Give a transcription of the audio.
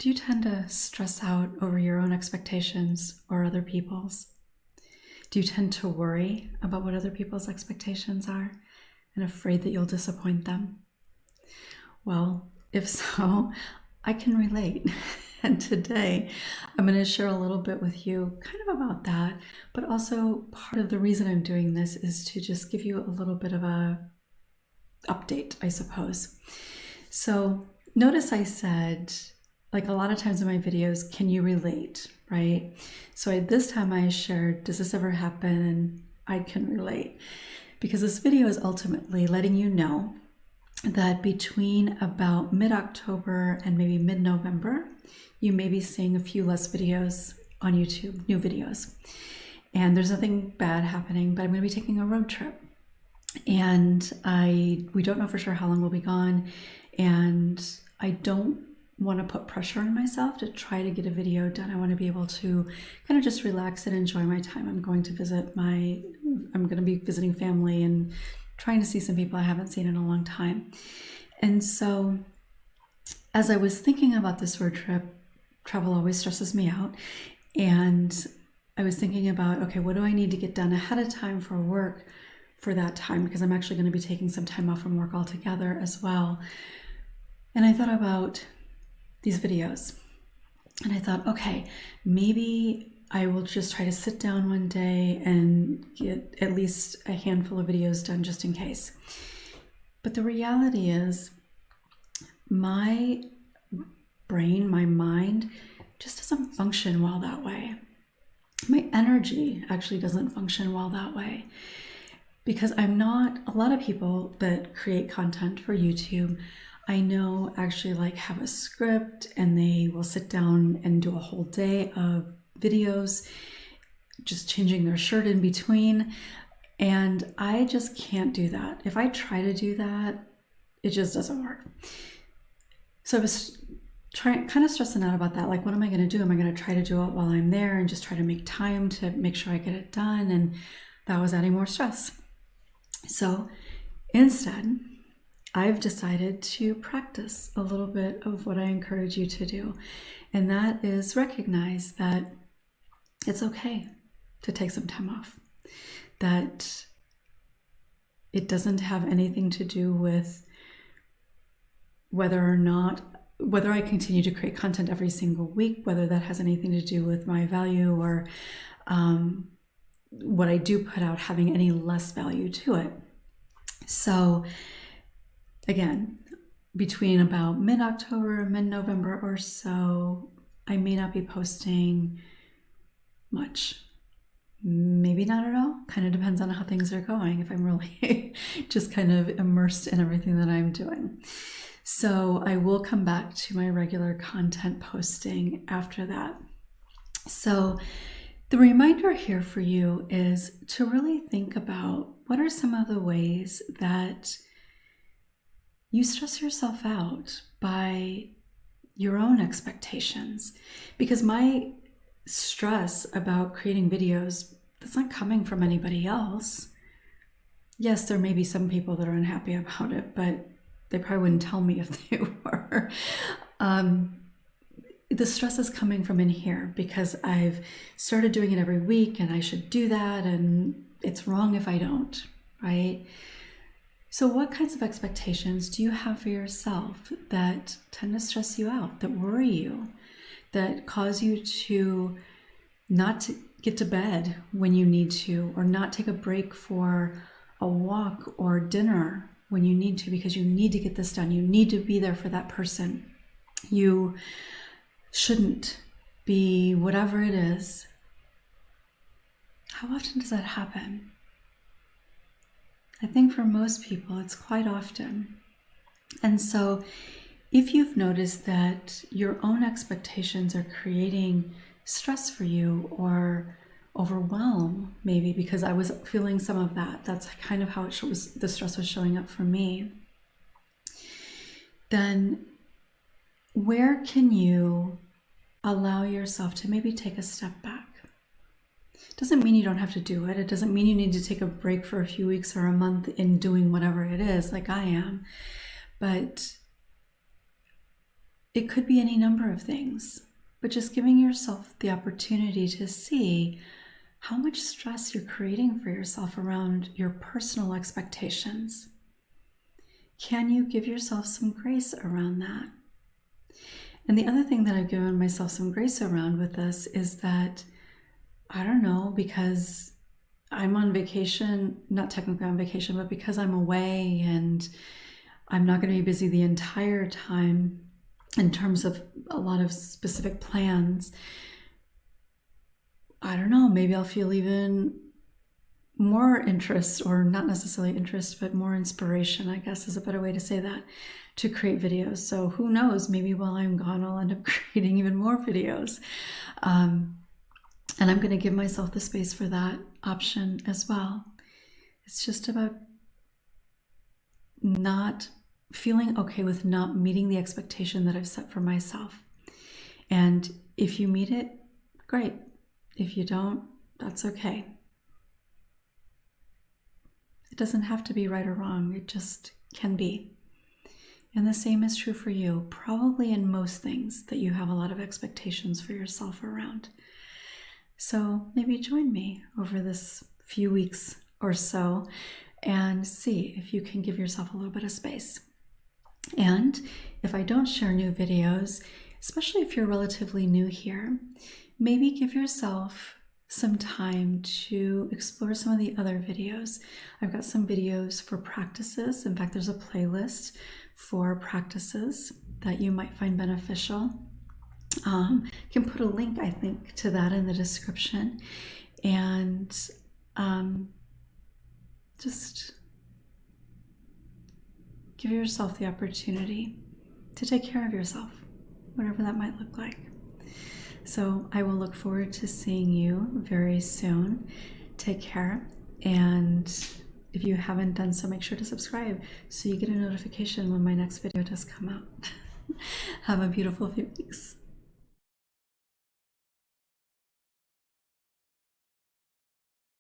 Do you tend to stress out over your own expectations or other people's? Do you tend to worry about what other people's expectations are and afraid that you'll disappoint them? Well, if so, I can relate. And today I'm going to share a little bit with you kind of about that, but also part of the reason I'm doing this is to just give you a little bit of a update, I suppose. So notice I said, like a lot of times in my videos, can you relate, right? So this time I shared, does this ever happen? And I can relate, because this video is ultimately letting you know that between about mid-October and maybe mid-November, you may be seeing a few less videos on YouTube, new videos. And there's nothing bad happening, but I'm going to be taking a road trip. And we don't know for sure how long we'll be gone. And I don't want to put pressure on myself to try to get a video done. I want to be able to kind of just relax and enjoy my time. I'm going to be visiting family and trying to see some people I haven't seen in a long time. And so as I was thinking about this road trip, travel always stresses me out. And I was thinking about, okay, what do I need to get done ahead of time for work for that time? Because I'm actually going to be taking some time off from work altogether as well. And I thought about these videos. And I thought, okay, maybe I will just try to sit down one day and get at least a handful of videos done just in case. But the reality is my brain, my mind just doesn't function well that way. My energy actually doesn't function well that way, because a lot of people that create content for YouTube, I know actually have a script and they will sit down and do a whole day of videos, just changing their shirt in between. And I just can't do that. If I try to do that, it just doesn't work. So I was kind of stressing out about that. Like, what am I going to do? Am I going to try to do it while I'm there and just try to make time to make sure I get it done? And that was adding more stress. So instead, I've decided to practice a little bit of what I encourage you to do. And that is recognize that it's okay to take some time off. That it doesn't have anything to do with whether I continue to create content every single week, whether that has anything to do with my value or what I do put out having any less value to it. So again, between about mid-October, mid-November or so, I may not be posting much. Maybe not at all. Kind of depends on how things are going, if I'm really just kind of immersed in everything that I'm doing. So I will come back to my regular content posting after that. So the reminder here for you is to really think about what are some of the ways that you stress yourself out by your own expectations. Because my stress about creating videos, that's not coming from anybody else. Yes, there may be some people that are unhappy about it, but they probably wouldn't tell me if they were. The stress is coming from in here because I've started doing it every week and I should do that, and it's wrong if I don't, right? So what kinds of expectations do you have for yourself that tend to stress you out, that worry you, that cause you to not to get to bed when you need to, or not take a break for a walk or dinner when you need to, because you need to get this done. You need to be there for that person. You shouldn't be whatever it is. How often does that happen? I think for most people, it's quite often. And so if you've noticed that your own expectations are creating stress for you or overwhelm, maybe because I was feeling some of that, that's kind of how the stress was showing up for me, then where can you allow yourself to maybe take a step back? It doesn't mean you don't have to do it. It doesn't mean you need to take a break for a few weeks or a month in doing whatever it is, like I am. But It could be any number of things, but just giving yourself the opportunity to see how much stress you're creating for yourself around your personal expectations. Can you give yourself some grace around that? And the other thing that I've given myself some grace around with this is that, I don't know, because I'm on vacation, not technically on vacation, but because I'm away and I'm not going to be busy the entire time in terms of a lot of specific plans, I don't know, maybe I'll feel even more interest, or not necessarily interest, but more inspiration, I guess is a better way to say that, to create videos. So who knows, maybe while I'm gone, I'll end up creating even more videos. And I'm going to give myself the space for that option as well. It's just about not feeling okay with not meeting the expectation that I've set for myself. And if you meet it, great. If you don't, that's okay. It doesn't have to be right or wrong. It just can be. And the same is true for you, probably in most things that you have a lot of expectations for yourself around. So maybe join me over this few weeks or so and see if you can give yourself a little bit of space. And if I don't share new videos, especially if you're relatively new here, maybe give yourself some time to explore some of the other videos. I've got some videos for practices. In fact, there's a playlist for practices that you might find beneficial. Can put a link, I think, to that in the description. And just give yourself the opportunity to take care of yourself, whatever that might look like. So I will look forward to seeing you very soon. Take care. And if you haven't done so, make sure to subscribe so you get a notification when my next video does come out. Have a beautiful few weeks.